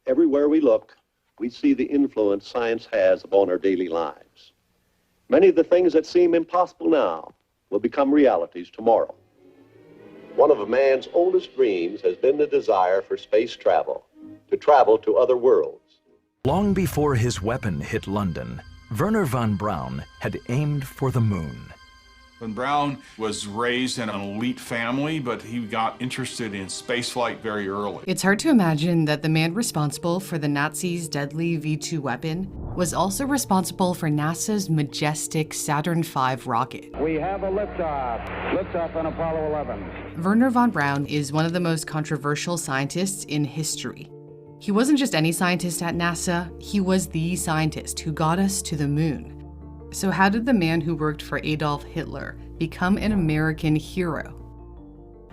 Everywhere we look, we see the influence science has upon our daily lives. Many of the things that seem impossible now will become realities tomorrow. One of man's oldest dreams has been the desire for space travel, to travel to other worlds. Long before his weapon hit London, Wernher von Braun had aimed for the moon. Von Braun was raised in an elite family, but he got interested in spaceflight very early. It's hard to imagine that the man responsible for the Nazis' deadly V-2 weapon was also responsible for NASA's majestic Saturn V rocket. We have a liftoff. Liftoff on Apollo 11. Wernher von Braun is one of the most controversial scientists in history. He wasn't just any scientist at NASA, he was the scientist who got us to the moon. So how did the man who worked for Adolf Hitler become an American hero?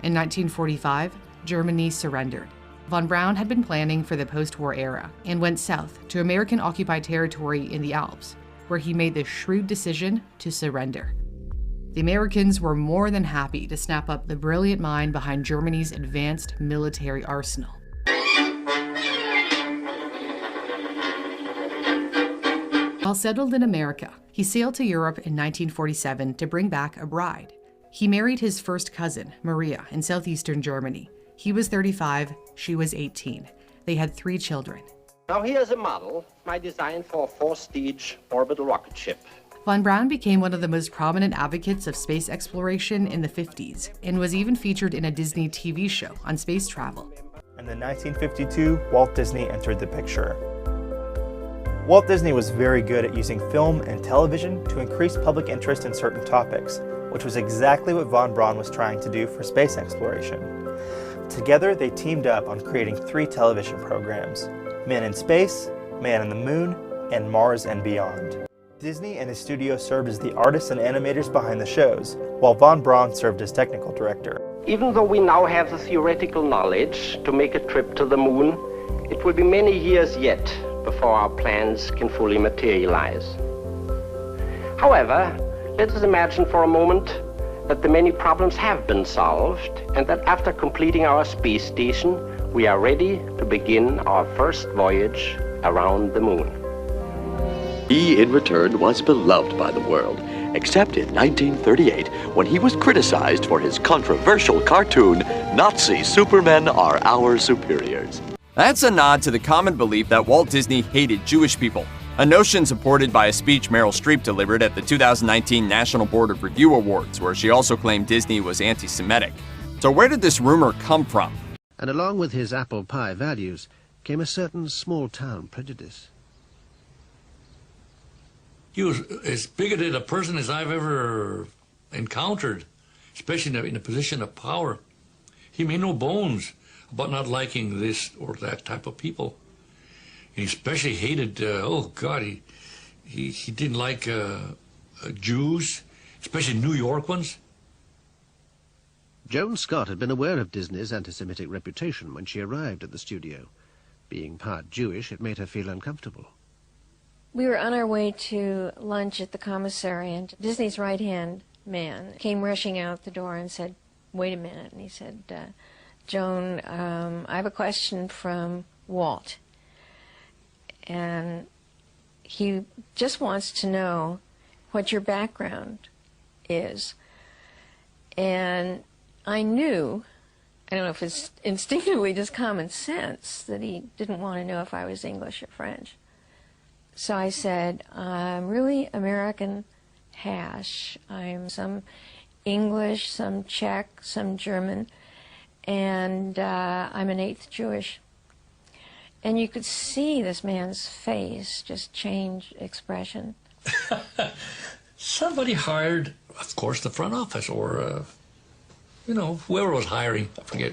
In 1945, Germany surrendered. Von Braun had been planning for the post-war era and went south to American-occupied territory in the Alps, where he made the shrewd decision to surrender. The Americans were more than happy to snap up the brilliant mind behind Germany's advanced military arsenal. While settled in America, he sailed to Europe in 1947 to bring back a bride. He married his first cousin, Maria, in southeastern Germany. He was 35, she was 18. They had 3 children. Now here's a model, my design for a 4-stage orbital rocket ship. Von Braun became one of the most prominent advocates of space exploration in the 50s and was even featured in a Disney TV show on space travel. And in 1952, Walt Disney entered the picture. Walt Disney was very good at using film and television to increase public interest in certain topics, which was exactly what von Braun was trying to do for space exploration. Together, they teamed up on creating 3 television programs: Man in Space, Man on the Moon, and Mars and Beyond. Disney and his studio served as the artists and animators behind the shows, while von Braun served as technical director. Even though we now have the theoretical knowledge to make a trip to the moon, it will be many years yet before our plans can fully materialize. However, let us imagine for a moment that the many problems have been solved and that after completing our space station, we are ready to begin our first voyage around the moon. He, in return, was beloved by the world, except in 1938, when he was criticized for his controversial cartoon, Nazi Supermen Are Our Superiors. That's a nod to the common belief that Walt Disney hated Jewish people, a notion supported by a speech Meryl Streep delivered at the 2019 National Board of Review Awards, where she also claimed Disney was anti-Semitic. So where did this rumor come from? And along with his apple pie values came a certain small-town prejudice. He was as bigoted a person as I've ever encountered, especially in a position of power. He made no bones about not liking this or that type of people. He especially hated, he didn't like Jews, especially New York ones. Joan Scott had been aware of Disney's anti-Semitic reputation when she arrived at the studio. Being part Jewish, it made her feel uncomfortable. We were on our way to lunch at the commissary, and Disney's right-hand man came rushing out the door and said, "Wait a minute," and he said, "Joan, I have a question from Walt, and he just wants to know what your background is." And I knew, I don't know if it's instinctively just common sense, that he didn't want to know if I was English or French. So I said, "I'm really American hash. I'm some English, some Czech, some German, and I'm an 8th Jewish." And you could see this man's face just change expression. Somebody hired, of course, the front office or, whoever was hiring, I forget,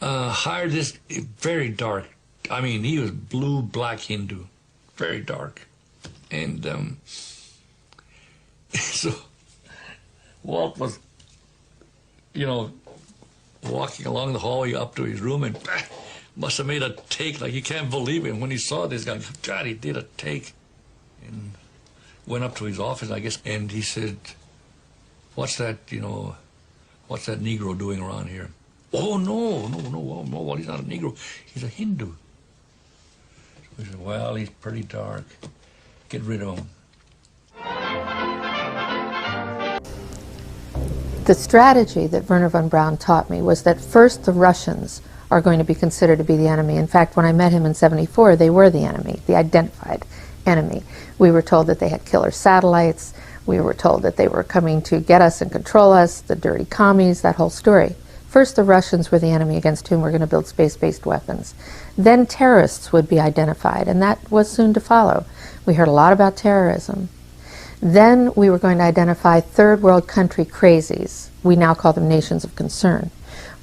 hired this very dark, I mean, he was blue, black Hindu, very dark. And so Walt was, walking along the hallway up to his room and must have made a take like he can't believe it. And when he saw this guy, God, he did a take. And went up to his office, I guess, and he said, what's that Negro doing around here? "Oh, no, he's not a Negro. He's a Hindu." We said, well, he's pretty dark. Get rid of him. The strategy that Wernher von Braun taught me was that first the Russians are going to be considered to be the enemy. In fact, when I met him in '74, they were the enemy, the identified enemy. We were told that they had killer satellites. We were told that they were coming to get us and control us, the dirty commies, that whole story. First, the Russians were the enemy against whom we're going to build space-based weapons. Then terrorists would be identified, and that was soon to follow. We heard a lot about terrorism. Then we were going to identify third world country crazies. We now call them nations of concern.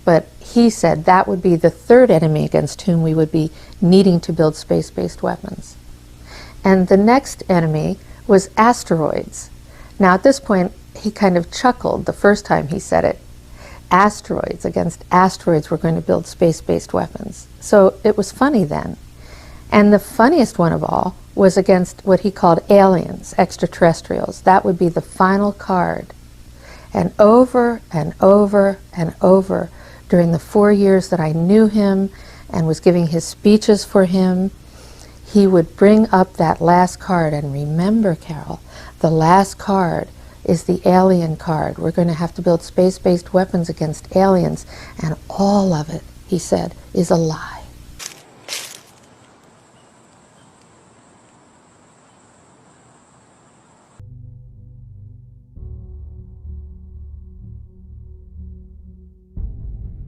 But he said that would be the third enemy against whom we would be needing to build space-based weapons. And the next enemy was asteroids. Now at this point, he kind of chuckled the first time he said it. Asteroids, against asteroids we're going to build space-based weapons. So it was funny then. And the funniest one of all was against what he called aliens, extraterrestrials. That would be the final card. And over and over and over during the 4 years that I knew him and was giving his speeches for him, he would bring up that last card. And remember, Carol, the last card is the alien card. We're going to have to build space-based weapons against aliens, and all of it, he said, is a lie.